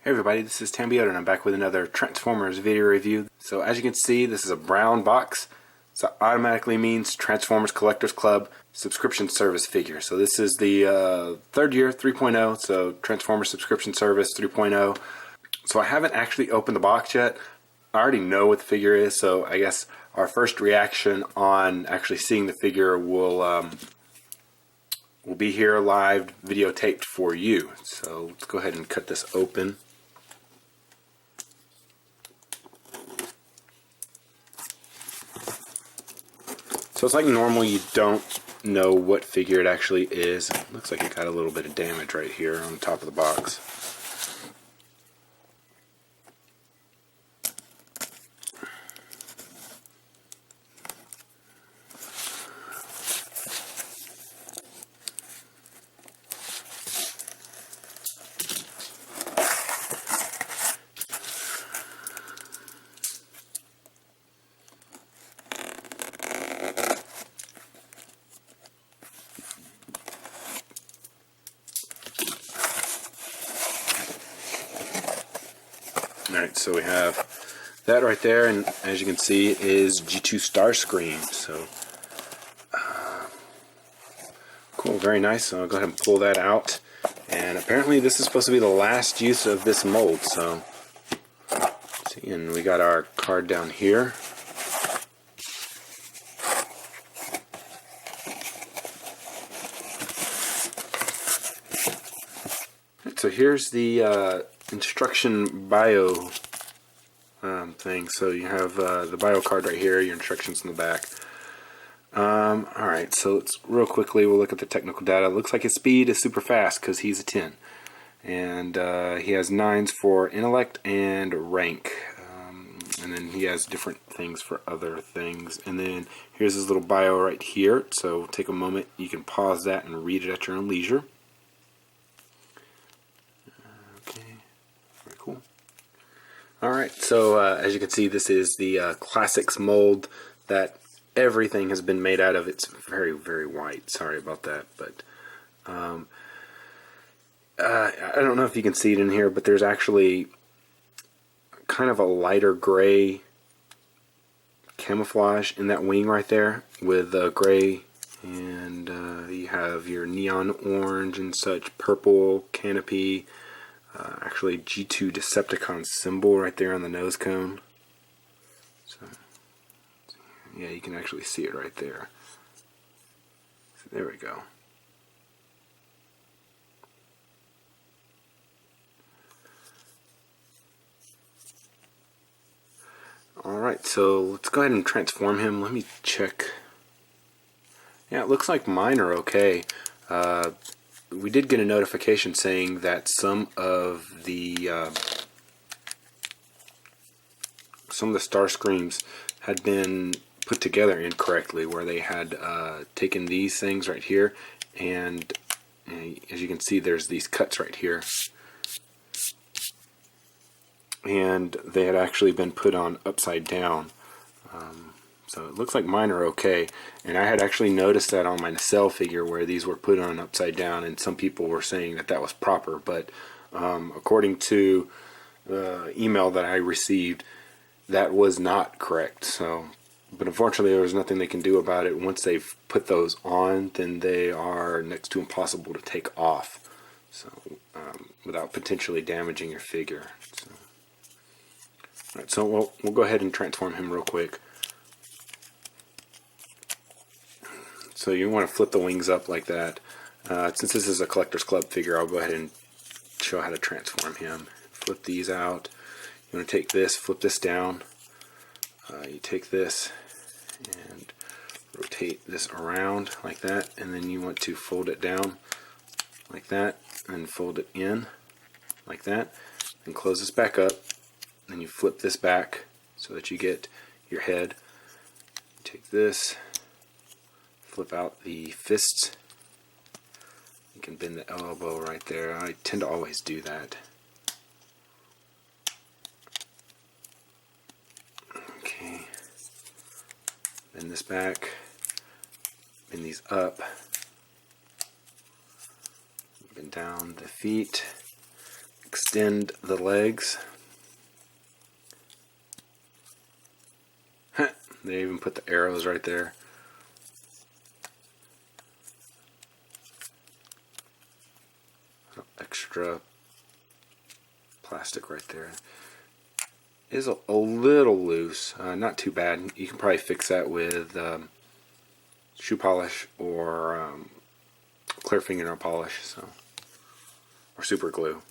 Hey everybody, this is Tambioto and I'm back with another Transformers video review. So as you can see, this is a brown box. So that automatically means Transformers Collectors Club subscription service figure. So this is the third year, 3.0, so Transformers subscription service 3.0. So I haven't actually opened the box yet. I already know what the figure is, so I guess our first reaction on actually seeing the figure will be here live, videotaped for you. So let's go ahead and cut this open. So it's like normal, you don't know what figure it actually is. Looks like it got a little bit of damage right here on the top of the box. Alright, so we have that right there, and as you can see, it is G2 Starscream. So, cool, very nice. So I'll go ahead and pull that out. And apparently this is supposed to be the last use of this mold. So, see, and we got our card down here. So here's the instruction bio thing. So you have the bio card right here, your instructions in the back. Alright, so let's real quickly, we'll look at the technical data. It looks like his speed is super fast because he's a 10. And he has 9s for intellect and rank. And then he has different things for other things. And then here's his little bio right here. So take a moment, you can pause that and read it at your own leisure. Alright, so as you can see, this is the Classics mold that everything has been made out of. It's very, very white. Sorry about that, but I don't know if you can see it in here, but there's actually kind of a lighter gray camouflage in that wing right there with gray, and you have your neon orange and such, purple canopy. Actually G2 Decepticon symbol right there on the nose cone. So yeah, you can actually see it right there. So there we go. Alright, so let's go ahead and transform him. Let me check. Yeah, it looks like mine are okay. We did get a notification saying that some of the Starscreams had been put together incorrectly, where they had taken these things right here, and as you can see, there's these cuts right here, and they had actually been put on upside down. So it looks like mine are okay, and I had actually noticed that on my nacelle figure where these were put on upside down, and some people were saying that that was proper, but according to the email that I received, that was not correct. So, but unfortunately there was nothing they can do about it. Once they've put those on, then they are next to impossible to take off, so without potentially damaging your figure. So, alright, so we'll go ahead and transform him real quick. So you want to flip the wings up like that. Since this is a Collector's Club figure, I'll go ahead and show how to transform him. Flip these out. You want to take this, flip this down. You take this and rotate this around like that, and then you want to fold it down like that, and fold it in like that, and close this back up. Then you flip this back so that you get your head. Take this, flip out the fists. You can bend the elbow right there. I tend to always do that. Okay. Bend this back. Bend these up. Bend down the feet. extend the legs. They even put the arrows right there. Extra plastic right there. Is a little loose, not too bad. You can probably fix that with shoe polish or clear fingernail polish, so, or super glue.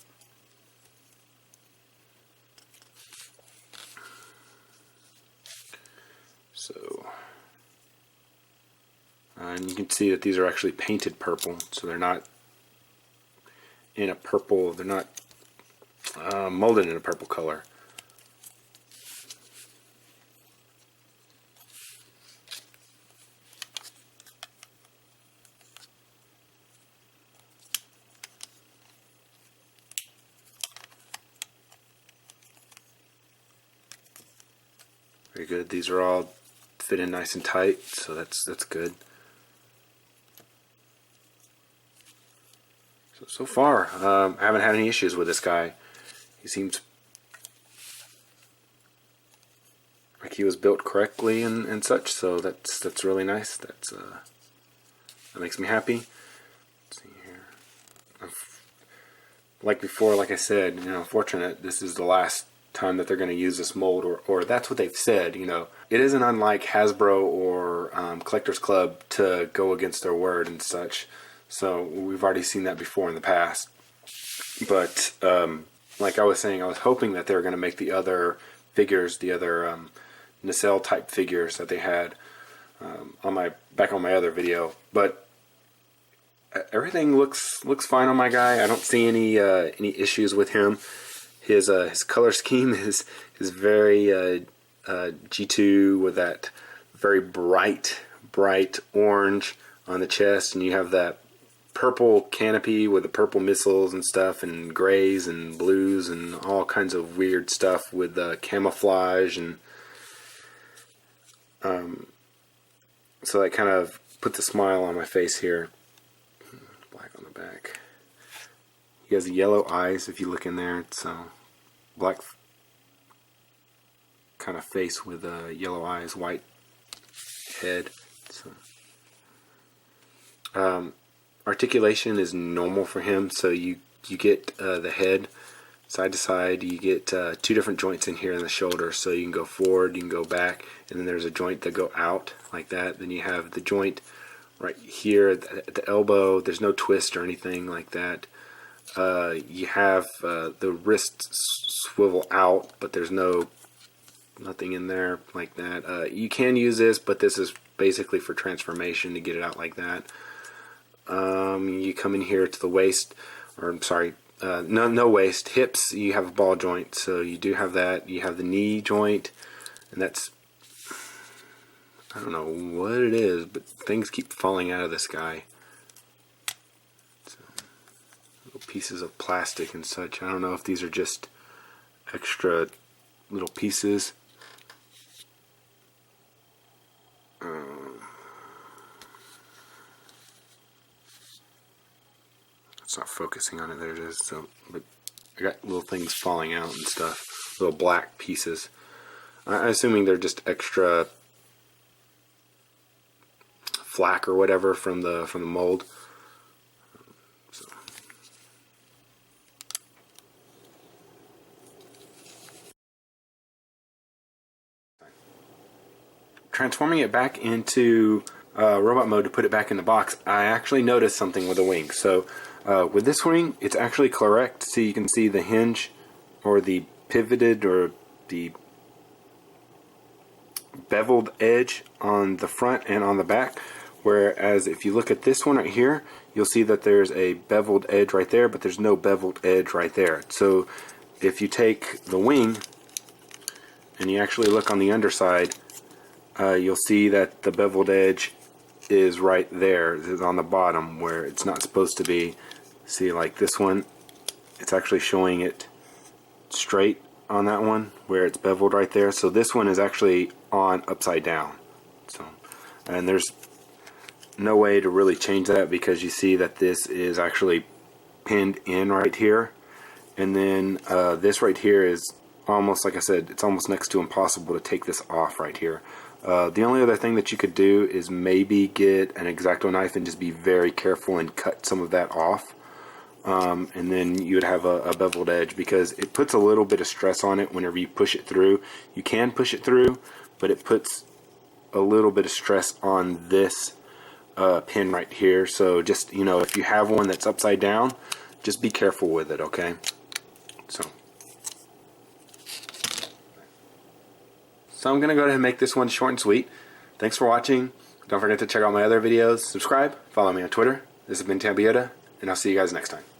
So, and you can see that these are actually painted purple, so they're not in a purple. They're not molded in a purple color. Very good. These are all fit in nice and tight, so that's good. So far, I haven't had any issues with this guy. He seems like he was built correctly and such, so that's really nice. That makes me happy. Let's see here. Like before, like I said, fortunate this is the last time that they're going to use this mold, or that's what they've said. It isn't unlike Hasbro or Collectors Club to go against their word and such. So we've already seen that before in the past. But like I was saying, I was hoping that they were going to make the other figures, the other nacelle type figures that they had back on my other video. But everything looks fine on my guy. I don't see any issues with him. His color scheme is very G2 with that very bright orange on the chest, and you have that purple canopy with the purple missiles and stuff, and grays and blues and all kinds of weird stuff with camouflage, and so that kind of puts a smile on my face here. Black on the back. He has yellow eyes. If you look in there, it's black kind of face with yellow eyes, white head. So, articulation is normal for him, so you get the head side to side. You get two different joints in here in the shoulder, so you can go forward, you can go back, and then there's a joint that go out like that. Then you have the joint right here at the elbow. There's no twist or anything like that. You have the wrist swivel out, but there's nothing in there like that. You can use this, but this is basically for transformation to get it out like that. You come in here to the waist, or I'm sorry, no waist, hips. You have a ball joint, so you do have that. You have the knee joint, and that's, I don't know what it is, but things keep falling out of this guy. So, little pieces of plastic and such. I don't know if these are just extra little pieces. It's not focusing on it. There it is. So, but I got little things falling out and stuff. Little black pieces. I'm assuming they're just extra flack or whatever from the mold. So. Transforming it back into robot mode to put it back in the box, I actually noticed something with the wing. So with this wing, it's actually correct. So you can see the hinge or the pivoted or the beveled edge on the front and on the back. Whereas if you look at this one right here, you'll see that there's a beveled edge right there, but there's no beveled edge right there. So if you take the wing and you actually look on the underside, you'll see that the beveled edge is right there. It's on the bottom where it's not supposed to be. See, like this one, it's actually showing it straight on that one where it's beveled right there. So this one is actually on upside down. So, and there's no way to really change that because you see that this is actually pinned in right here, And then this right here is almost, like I said, it's almost next to impossible to take this off right here. The only other thing that you could do is maybe get an X-Acto knife and just be very careful and cut some of that off. And then you would have a beveled edge, because it puts a little bit of stress on it whenever you push it through. You can push it through, but it puts a little bit of stress on this pin right here. So just, you know, if you have one that's upside down, just be careful with it, okay? So I'm going to go ahead and make this one short and sweet. Thanks for watching. Don't forget to check out my other videos. Subscribe. Follow me on Twitter. This has been Tambiota, and I'll see you guys next time.